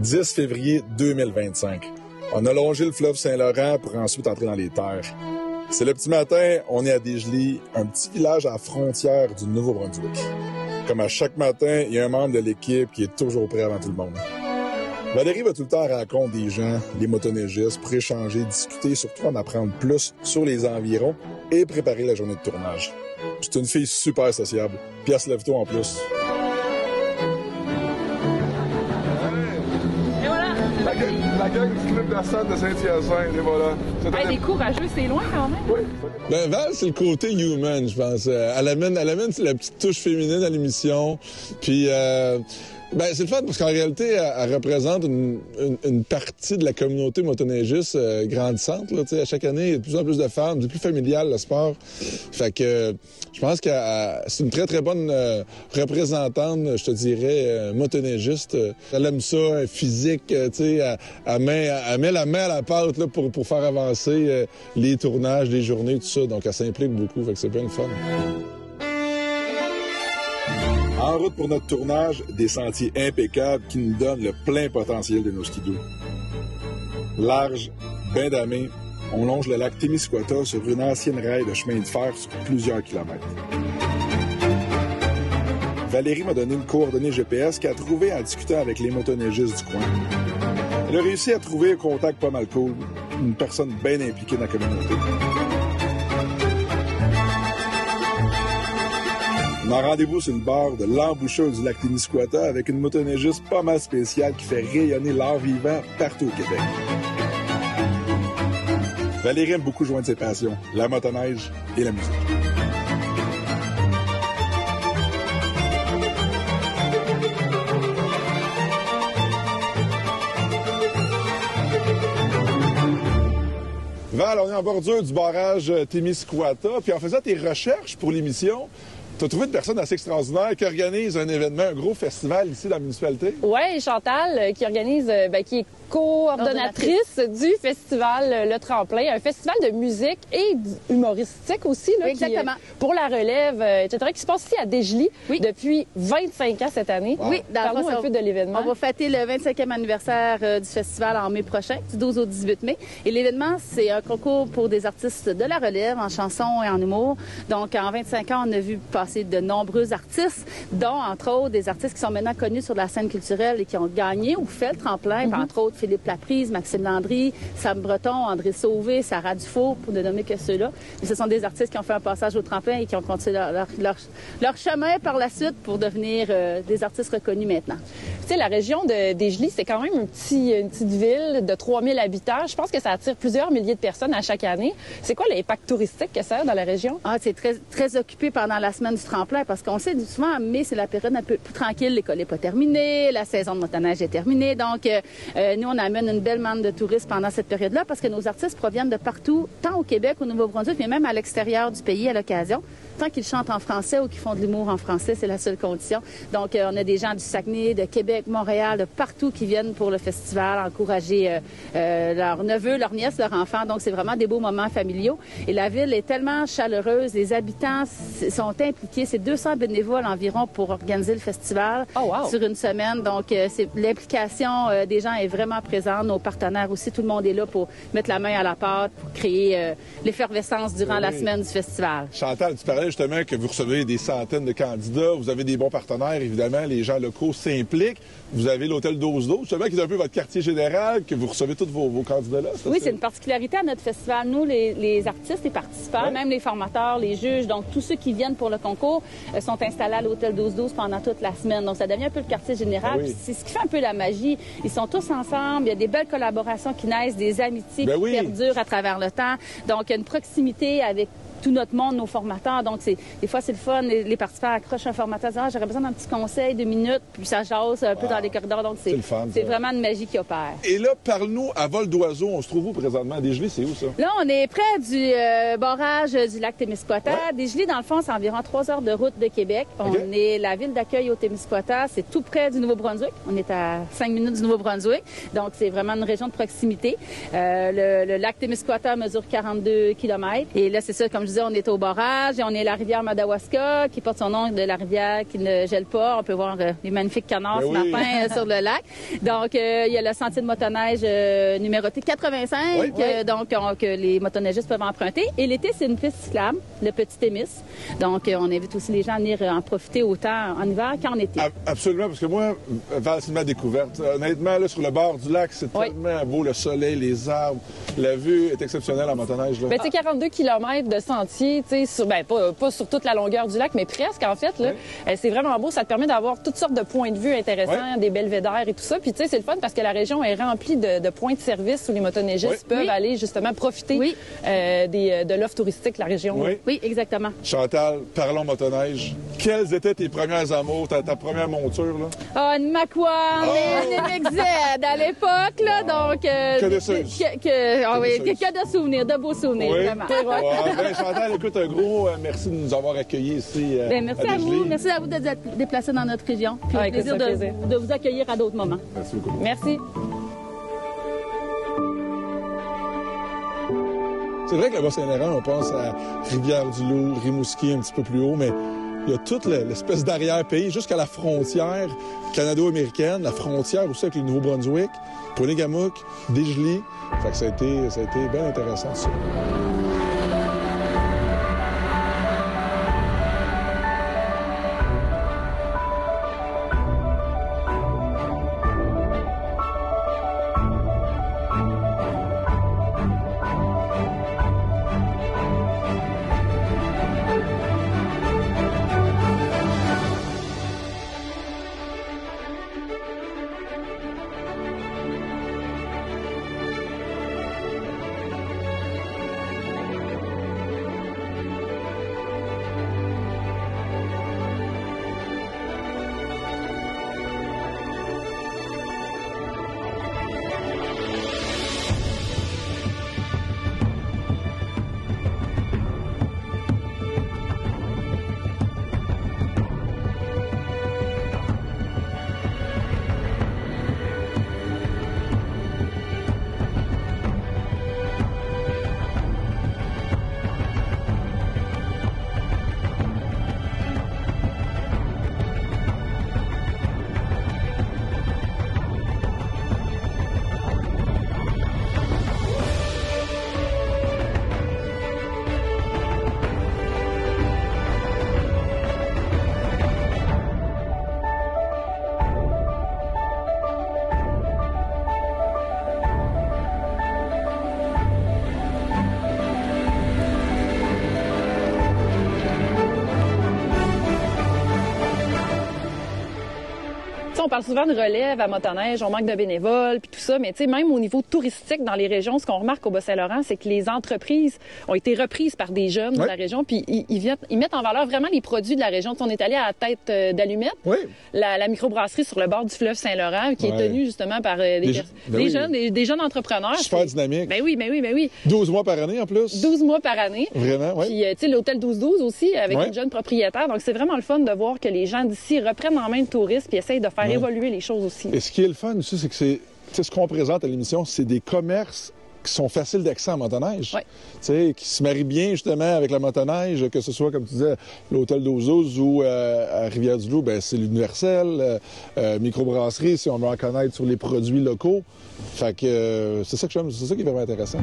10 février 2025. On a longé le fleuve Saint-Laurent pour ensuite entrer dans les terres. C'est le petit matin, on est à Desjely, un petit village à la frontière du Nouveau-Brunswick. Comme à chaque matin, il y a un membre de l'équipe qui est toujours prêt avant tout le monde. Valérie va tout le temps à la rencontre des gens, les motoneigistes, pour échanger, discuter, surtout en apprendre plus sur les environs et préparer la journée de tournage. C'est une fille super sociable, puis elle se lève tôt en plus. La gang du club d'Assad de Saint-Hyacinthe, et voilà. Hey, des courageux, c'est loin quand même. Oui. Ben, Val, c'est le côté human, je pense. Elle amène la petite touche féminine à l'émission. Puis, c'est le fun parce qu'en réalité, elle représente une partie de la communauté motoneigiste grandissante. Là, à chaque année, il y a de plus en plus de femmes, c'est plus familial le sport. Fait que je pense que c'est une très, très bonne représentante, je te dirais, motoneigiste. Elle aime ça, physique, elle met la main à la pâte là, pour faire avancer les tournages, les journées, tout ça. Donc, elle s'implique beaucoup, fait que c'est bien le fun. En route pour notre tournage, des sentiers impeccables qui nous donnent le plein potentiel de nos skidoo. Large, bien damé, on longe le lac Témiscouata sur une ancienne rail de chemin de fer sur plusieurs kilomètres. Valérie m'a donné une coordonnée GPS qu'elle a trouvée en discutant avec les motoneigistes du coin. Elle a réussi à trouver un contact pas mal cool, une personne bien impliquée dans la communauté. On a rendez-vous sur le bord de l'embouchure du lac Témiscouata avec une motoneigiste pas mal spéciale qui fait rayonner l'art vivant partout au Québec. Valérie aime beaucoup joindre ses passions, la motoneige et la musique. Val, on est en bordure du barrage Témiscouata, puis en faisant tes recherches pour l'émission, tu as trouvé une personne assez extraordinaire qui organise un événement, un gros festival ici dans la municipalité? Oui, Chantal, qui organise, qui est coordonnatrice du festival Le Tremplin, un festival de musique et humoristique aussi, là, exactement. Pour la relève, etc., qui se passe ici à Desjely depuis 25 ans cette année. Oui, parle-nous un peu de l'événement. On va fêter le 25e anniversaire du festival en mai prochain, du 12 au 18 mai. Et l'événement, c'est un concours pour des artistes de la relève en chanson et en humour. Donc, en 25 ans, on a vu passer de nombreux artistes, dont, entre autres, des artistes qui sont maintenant connus sur la scène culturelle et qui ont gagné ou fait le tremplin, entre autres, Philippe Laprise, Maxime Landry, Sam Breton, André Sauvé, Sarah Dufault, pour ne nommer que ceux-là. Mais ce sont des artistes qui ont fait un passage au tremplin et qui ont continué leur chemin par la suite pour devenir des artistes reconnus maintenant. Tu sais, la région de Desjely, c'est quand même une petite ville de 3000 habitants. Je pense que ça attire plusieurs milliers de personnes à chaque année. C'est quoi l'impact touristique que ça a dans la région? Ah, c'est très, très occupé pendant la semaine du tremplin parce qu'on sait souvent en mai, c'est la période un peu plus tranquille. L'école n'est pas terminée, la saison de motoneige est terminée. Donc, nous, on amène une belle manne de touristes pendant cette période-là parce que nos artistes proviennent de partout, tant au Québec, au Nouveau-Brunswick, mais même à l'extérieur du pays à l'occasion. Tant qu'ils chantent en français ou qu'ils font de l'humour en français, c'est la seule condition. Donc, on a des gens du Saguenay, de Québec, Montréal, de partout qui viennent pour le festival, encourager leurs neveux, leurs nièces, leurs enfants. Donc, c'est vraiment des beaux moments familiaux. Et la ville est tellement chaleureuse, les habitants sont impliqués. C'est 200 bénévoles environ pour organiser le festival sur une semaine. Donc, l'implication des gens est vraiment présente. Nos partenaires aussi, tout le monde est là pour mettre la main à la pâte, pour créer l'effervescence durant la semaine du festival. Chantal, tu parlais justement que vous recevez des centaines de candidats, vous avez des bons partenaires, évidemment, les gens locaux s'impliquent. Vous avez l'hôtel 12-12, justement, qui est un peu votre quartier général, que vous recevez tous vos candidats-là. Oui, c'est une particularité à notre festival. Nous, les artistes, les participants, même les formateurs, les juges, donc tous ceux qui viennent pour le concours sont installés à l'hôtel 12-12 pendant toute la semaine. Donc, ça devient un peu le quartier général. Puis c'est ce qui fait un peu la magie. Ils sont tous ensemble. Il y a des belles collaborations qui naissent, des amitiés qui perdurent à travers le temps. Donc, il y a une proximité avec tout notre monde, nos formateurs. Donc, des fois, c'est le fun. Les participants accrochent un formateur, disent « Ah, j'aurais besoin d'un petit conseil, 2 minutes », puis ça jase un peu dans les corridors. Donc, c'est vraiment une magie qui opère. Et là, parle-nous, à vol d'oiseau, on se trouve où présentement? À Desjely, c'est où ça? Là, on est près du barrage du lac Témiscouata. Desjely, dans le fond, c'est environ 3 heures de route de Québec. On est la ville d'accueil au Témiscouata. C'est tout près du Nouveau-Brunswick. On est à 5 minutes du Nouveau-Brunswick. Donc, c'est vraiment une région de proximité. Le lac Témiscouata mesure 42 km. Et là, c'est ça, comme je disais, on est au barrage et on est à la rivière Madawaska qui porte son nom de la rivière qui ne gèle pas. On peut voir les magnifiques canards ce matin sur le lac. Donc, il y a le sentier de motoneige numéroté 85, donc que les motoneigistes peuvent emprunter. Et l'été, c'est une piste cyclable, le Petit Témis. Donc, on invite aussi les gens à venir en profiter autant en hiver qu'en été. Absolument, parce que moi, c'est ma découverte. Honnêtement, là, sur le bord du lac, c'est tellement beau, le soleil, les arbres. La vue est exceptionnelle en motoneige. Là. Ben, 42 km de sentier, pas sur toute la longueur du lac, mais presque, en fait. Là, c'est vraiment beau. Ça te permet d'avoir toutes sortes de points de vue intéressants, des belvédères et tout ça. Puis, tu sais, c'est le fun parce que la région est remplie de points de service où les motoneigistes peuvent aller justement profiter de l'offre touristique de la région. Oui, exactement. Chantal, parlons motoneige. Quelles étaient tes premières amours, ta première monture, là? Ah, une Macquarie, une MX-Z à l'époque, là, donc... Connaisseuse. Que de souvenirs, de beaux souvenirs, vraiment. Ben, Chantal, écoute, un gros merci de nous avoir accueillis ici. Merci à vous. Merci à vous de vous être déplacés dans notre région. Puis au plaisir de vous accueillir à d'autres moments. Merci beaucoup. Merci. C'est vrai que le Bas-Saint-Laurent, on pense à Rivière-du-Loup, Rimouski un petit peu plus haut, mais il y a toute l'espèce d'arrière-pays jusqu'à la frontière canado-américaine, la frontière aussi avec le Nouveau-Brunswick, Ponegamook, Desjolies. Fait que ça a été bien intéressant, ça. On parle souvent de relève à motoneige, on manque de bénévoles, puis tout ça, mais tu sais, même au niveau touristique dans les régions, ce qu'on remarque au Bas-Saint-Laurent, c'est que les entreprises ont été reprises par des jeunes de la région, puis ils mettent en valeur vraiment les produits de la région. On est allé à la Tête d'Allumette, la microbrasserie sur le bord du fleuve Saint-Laurent, qui est tenue justement par des jeunes entrepreneurs. Super dynamique. Ben oui. 12 mois par année en plus. 12 mois par année. Vraiment, oui. Puis, tu sais, l'hôtel 12-12 aussi, avec une jeune propriétaire. Donc, c'est vraiment le fun de voir que les gens d'ici reprennent en main le tourisme puis essayent de faire évoluer les choses aussi. Et ce qui est le fun aussi, c'est que ce qu'on présente à l'émission, c'est des commerces qui sont faciles d'accès en motoneige. Qui se marient bien justement avec la motoneige, que ce soit, comme tu disais, l'hôtel 12-12 ou à Rivière-du-Loup, ben, c'est l'Universel, microbrasserie, si on veut en connaître sur les produits locaux. Fait que c'est ça que j'aime, c'est ça qui est vraiment intéressant.